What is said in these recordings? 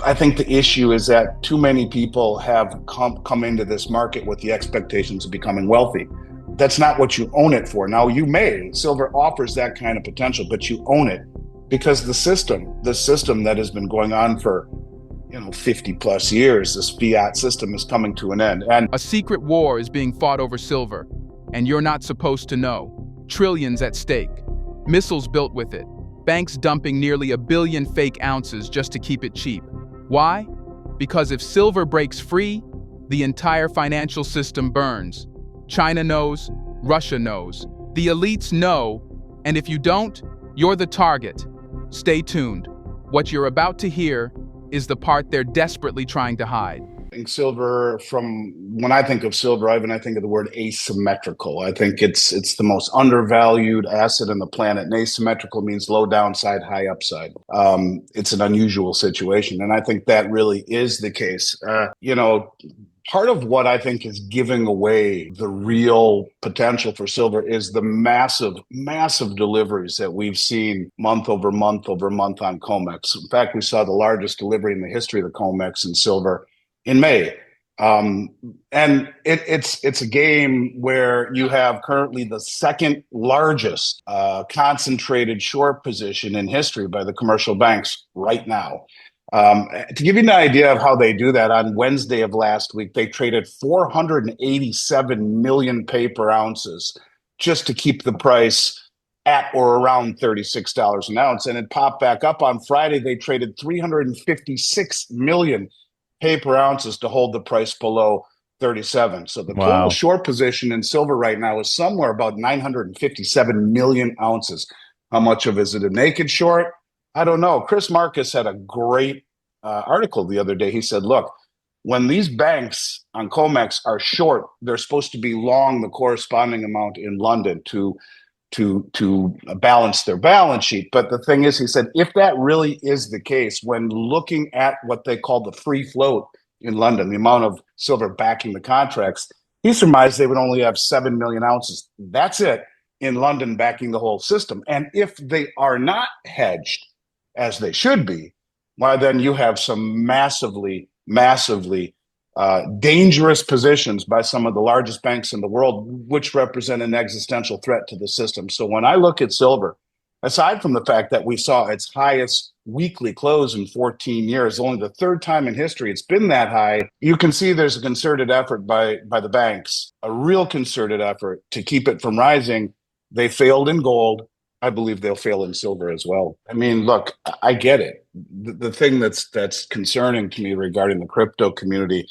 I think the issue is that too many people have come into this market with the expectations of becoming wealthy. That's not what you own it for. Now, silver offers that kind of potential, but you own it because the system that has been going on for 50 plus years, this fiat system is coming to an end. And A secret war is being fought over silver, and you're not supposed to know. Trillions at stake. Missiles built with it. Banks dumping nearly 1 billion fake ounces just to keep it cheap. Why? Because if silver breaks free, the entire financial system burns. China knows, Russia knows, the elites know, and if you don't, you're the target. Stay tuned. What you're about to hear is the part they're desperately trying to hide. When I think of silver, I think of the word asymmetrical. I think it's the most undervalued asset on the planet. And asymmetrical means low downside, high upside. It's an unusual situation. And I think that really is the case. Part of what I think is giving away the real potential for silver is the massive, massive deliveries that we've seen month over month over month on COMEX. In fact, we saw the largest delivery in the history of the COMEX in silver in May. And it's a game where you have currently the second largest concentrated short position in history by the commercial banks right now. To give you an idea of how they do that, on Wednesday of last week, they traded 487 million paper ounces just to keep the price at or around $36 an ounce. And it popped back up on Friday. They traded 356 million paper ounces to hold the price below 37. So the total short position in silver right now is somewhere about 957 million ounces. How much of it is it a naked short? I don't know. Chris Marcus had a great article the other day. He said, look, when these banks on COMEX are short, they're supposed to be long the corresponding amount in London to balance their balance sheet. But the thing is, he said, if that really is the case, when looking at what they call the free float in London, the amount of silver backing the contracts, he surmised they would only have 7 million ounces. That's it in London backing the whole system. And if they are not hedged, as they should be, why then you have some massively dangerous positions by some of the largest banks in the world, which represent an existential threat to the system. So when I look at silver, aside from the fact that we saw its highest weekly close in 14 years, only the third time in history it's been that high, you can see there's a concerted effort by the banks, a real concerted effort to keep it from rising. They failed in gold. I believe they'll fail in silver as well. I mean, look, I get it. The thing that's concerning to me regarding the crypto community,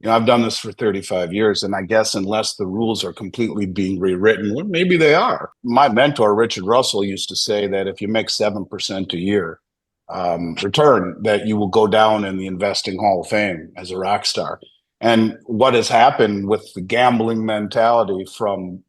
I've done this for 35 years, and I guess unless the rules are completely being rewritten, well, maybe they are. My mentor, Richard Russell, used to say that if you make 7% a year return, that you will go down in the investing Hall of Fame as a rock star. And what has happened with the gambling mentality from,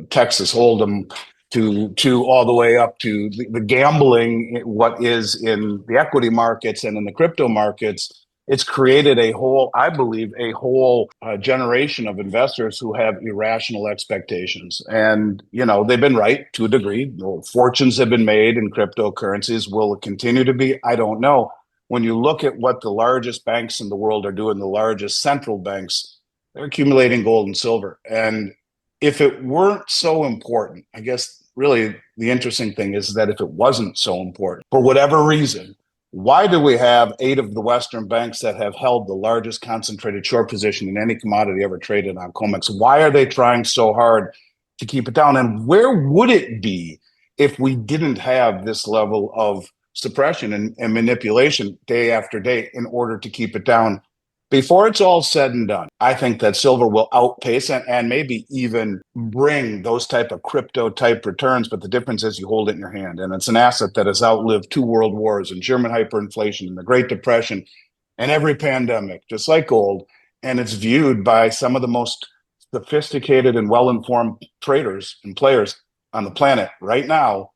Texas Hold'em to all the way up to the gambling, what is in the equity markets and in the crypto markets, it's created I believe, a whole generation of investors who have irrational expectations. And, they've been right to a degree. Fortunes have been made in cryptocurrencies. Will it continue to be? I don't know. When you look at what the largest banks in the world are doing, the largest central banks, they're accumulating gold and silver. And if it weren't so important, I guess really the interesting thing is that if it wasn't so important, for whatever reason, why do we have 8 of the Western banks that have held the largest concentrated short position in any commodity ever traded on COMEX? Why are they trying so hard to keep it down? And where would it be if we didn't have this level of suppression and manipulation day after day in order to keep it down? Before it's all said and done, I think that silver will outpace and maybe even bring those type of crypto type returns. But the difference is you hold it in your hand. And it's an asset that has outlived 2 world wars and German hyperinflation and the Great Depression and every pandemic, just like gold. And it's viewed by some of the most sophisticated and well-informed traders and players on the planet right now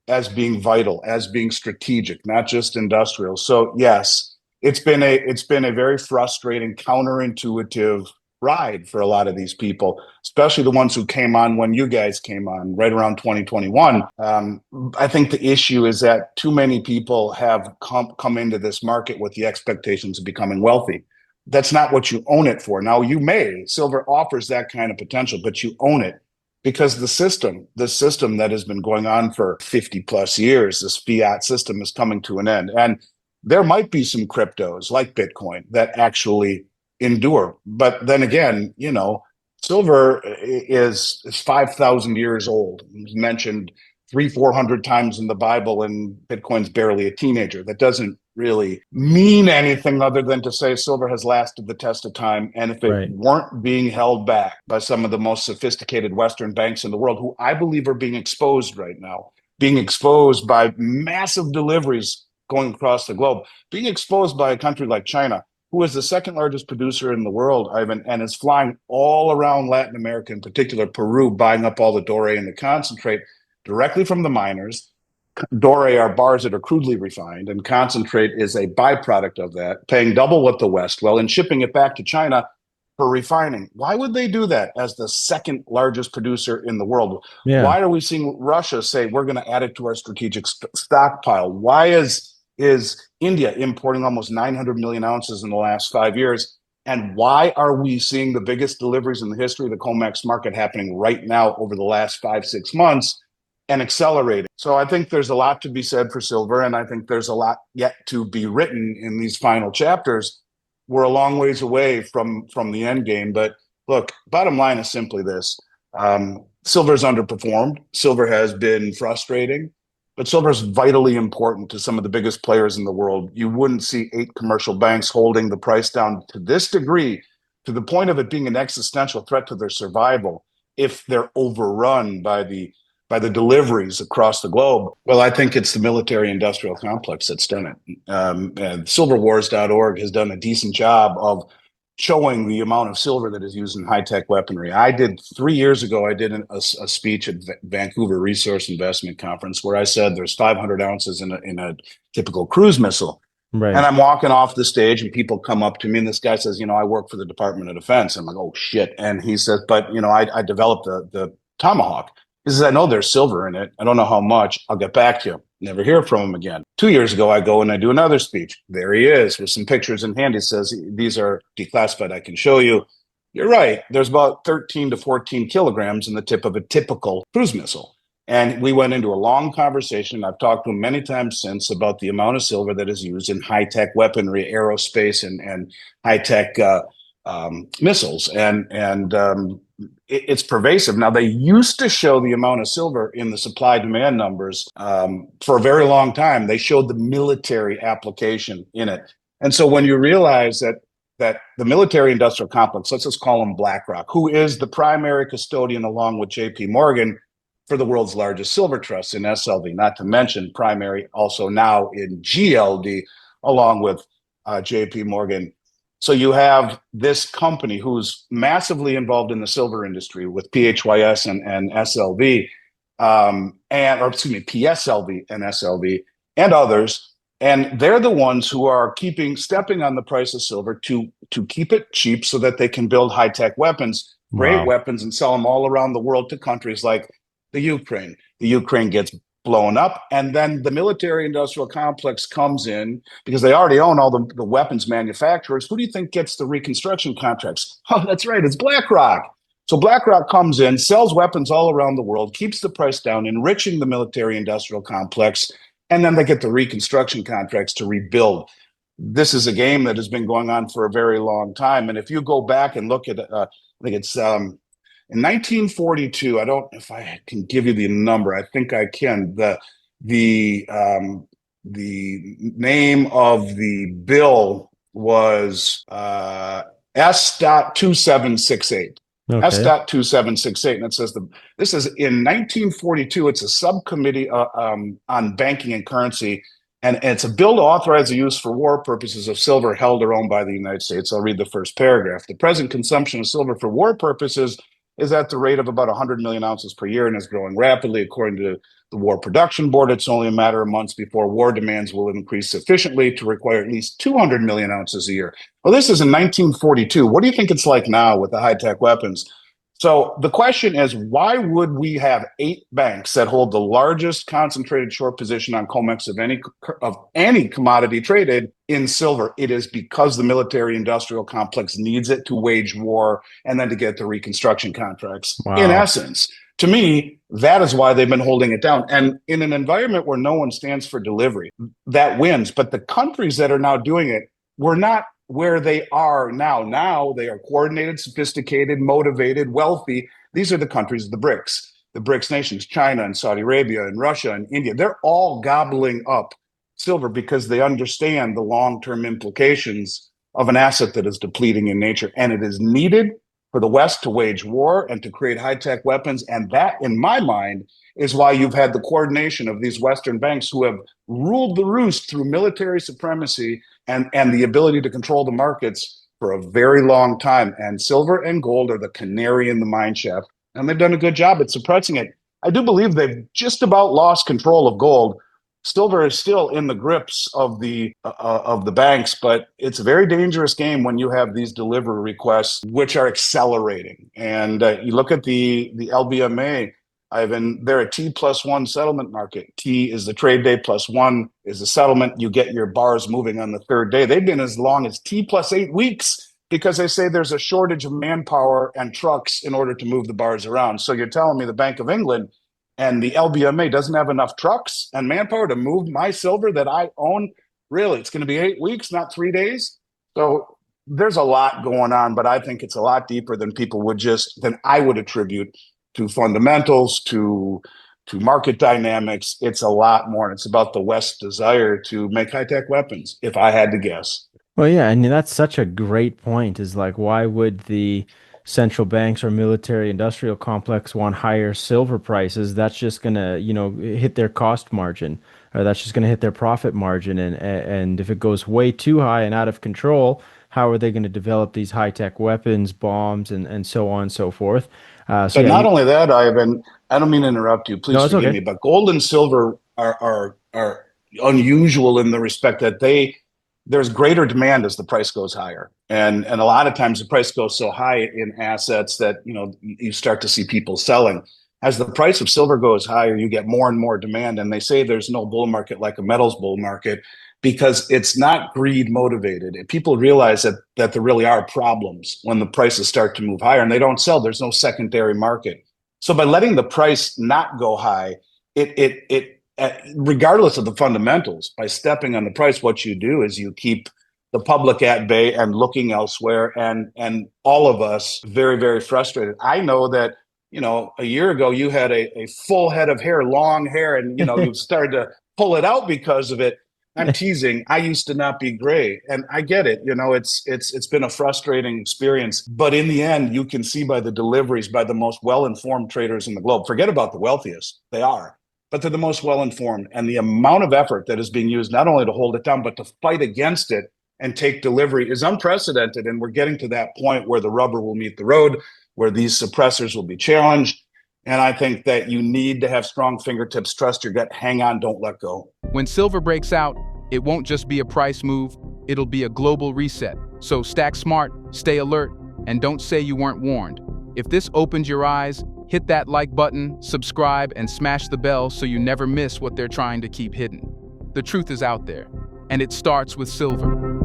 as being vital, as being strategic, not just industrial. So yes, it's been a very frustrating, counterintuitive ride for a lot of these people, especially the ones who came on when you guys came on right around 2021. I think the issue is that too many people have come into this market with the expectations of becoming wealthy. That's not what you own it for. Now, silver offers that kind of potential, but you own it because the system that has been going on for 50 plus years, this fiat system is coming to an end. And there might be some cryptos like Bitcoin that actually endure. But then again, silver is 5,000 years old. It's mentioned 400 times in the Bible, and Bitcoin's barely a teenager. That doesn't really mean anything other than to say silver has lasted the test of time. And if it Right. weren't being held back by some of the most sophisticated Western banks in the world, who I believe are being exposed right now, being exposed by massive deliveries going across the globe, being exposed by a country like China, who is the second largest producer in the world, Ivan, and is flying all around Latin America, in particular Peru, buying up all the doré and the concentrate directly from the miners. Doré are bars that are crudely refined, and concentrate is a byproduct of that, paying double what the West will, and shipping it back to China for refining. Why would they do that as the second largest producer in the world? Yeah. Why are we seeing Russia say we're going to add it to our strategic stockpile? Why is India importing almost 900 million ounces in the last 5 years? And why are we seeing the biggest deliveries in the history of the COMEX market happening right now over the last 5, 6 months and accelerating? So I think there's a lot to be said for silver, and I think there's a lot yet to be written in these final chapters. We're a long ways away from the end game, but look, bottom line is simply this. Silver's underperformed. Silver has been frustrating. But silver is vitally important to some of the biggest players in the world. You wouldn't see 8 commercial banks holding the price down to this degree, to the point of it being an existential threat to their survival, if they're overrun by the deliveries across the globe. Well, I think it's the military-industrial complex that's done it. And silverwars.org has done a decent job of showing the amount of silver that is used in high-tech weaponry. 3 years ago, I did a speech at Vancouver Resource Investment Conference where I said there's 500 ounces in a typical cruise missile. Right. And I'm walking off the stage and people come up to me and this guy says, I work for the Department of Defense. I'm like, oh, shit. And he says, but, I developed the Tomahawk. He says, I know there's silver in it. I don't know how much. I'll get back to you. Never hear from him again. 2 years ago, I go and I do another speech. There he is with some pictures in hand. He says, these are declassified. I can show you. You're right. There's about 13 to 14 kilograms in the tip of a typical cruise missile. And we went into a long conversation. I've talked to him many times since about the amount of silver that is used in high-tech weaponry, aerospace, and high-tech missiles. And it's pervasive. Now, they used to show the amount of silver in the supply-demand numbers for a very long time. They showed the military application in it. And so when you realize that the military-industrial complex, let's just call them BlackRock, who is the primary custodian along with JP Morgan for the world's largest silver trust in SLV, not to mention primary also now in GLD along with JP Morgan. So you have this company who's massively involved in the silver industry with PHYS and SLV, PSLV and SLV and others. And they're the ones who are stepping on the price of silver to keep it cheap so that they can build high-tech weapons, great weapons, and sell them all around the world to countries like the Ukraine. The Ukraine gets blown up, and then the military-industrial complex comes in because they already own all the weapons manufacturers. Who do you think gets the reconstruction contracts? Oh, that's right, it's BlackRock. So BlackRock comes in, sells weapons all around the world, keeps the price down, enriching the military-industrial complex, and then they get the reconstruction contracts to rebuild. This is a game that has been going on for a very long time, and if you go back and look at, I think it's in 1942, I don't know if I can give you the number. I think I can. The name of the bill was S.2768. Okay. S.2768, and it says this is in 1942. It's a subcommittee on banking and currency, and it's a bill to authorize the use for war purposes of silver held or owned by the United States. I'll read the first paragraph. The present consumption of silver for war purposes is at the rate of about 100 million ounces per year and is growing rapidly, according to the War Production Board, it's only a matter of months before war demands will increase sufficiently to require at least 200 million ounces a year. Well, this is in 1942. What do you think it's like now with the high-tech weapons? So the question is, why would we have 8 banks that hold the largest concentrated short position on COMEX of any commodity traded in silver? It is because the military-industrial complex needs it to wage war and then to get the reconstruction contracts. In Wow. essence, to me, that is why they've been holding it down. And in an environment where no one stands for delivery, that wins. But the countries that are now doing it were not where they are now. Now they are coordinated, sophisticated, motivated, wealthy. These are the countries of the BRICS nations, China and Saudi Arabia and Russia and India. They're all gobbling up silver because they understand the long-term implications of an asset that is depleting in nature. And it is needed for the West to wage war and to create high-tech weapons. And that, in my mind, is why you've had the coordination of these Western banks who have ruled the roost through military supremacy and the ability to control the markets for a very long time. And silver and gold are the canary in the mine shaft, and they've done a good job at suppressing it. I do believe they've just about lost control of gold. Silver is still in the grips of the banks, but it's a very dangerous game when you have these delivery requests, which are accelerating. And you look at the LBMA. They're a T+1 settlement market. T is the trade day, +1 is the settlement. You get your bars moving on the third day. They've been as long as T+8 weeks because they say there's a shortage of manpower and trucks in order to move the bars around. So you're telling me the Bank of England and the LBMA doesn't have enough trucks and manpower to move my silver that I own? Really, it's going to be 8 weeks, not 3 days? So there's a lot going on, but I think it's a lot deeper than I would attribute to fundamentals, to market dynamics. It's a lot more. And it's about the West's desire to make high-tech weapons, if I had to guess. Well, yeah, and that's such a great point is like, why would the central banks or military industrial complex want higher silver prices? That's just gonna, hit their cost margin, or that's just gonna hit their profit margin. And if it goes way too high and out of control, how are they going to develop these high-tech weapons, bombs, and so on and so forth? So But yeah, not only that, Ivan, I don't mean to interrupt you. Please no, it's forgive okay. me. But gold and silver are unusual in the respect that there's greater demand as the price goes higher, and a lot of times the price goes so high in assets that you start to see people selling. As the price of silver goes higher, you get more and more demand, and they say there's no bull market like a metals bull market because it's not greed motivated. And people realize that there really are problems when the prices start to move higher, and they don't sell. There's no secondary market. So by letting the price not go high, it regardless of the fundamentals, by stepping on the price, what you do is you keep the public at bay and looking elsewhere, and all of us very, very frustrated. I know that a year ago you had a full head of hair, long hair, and you've started to pull it out because of it. I'm teasing. I used to not be gray, and I get it. It's been a frustrating experience, but in the end, you can see by the deliveries by the most well-informed traders in the globe. Forget about the wealthiest; they are, but they're the most well-informed, and the amount of effort that is being used not only to hold it down but to fight against it and take delivery is unprecedented. And we're getting to that point where the rubber will meet the road, where these suppressors will be challenged. And I think that you need to have strong fingertips, trust your gut, hang on, don't let go. When silver breaks out, it won't just be a price move, it'll be a global reset. So stack smart, stay alert, and don't say you weren't warned. If this opened your eyes, hit that like button, subscribe, and smash the bell so you never miss what they're trying to keep hidden. The truth is out there, and it starts with silver.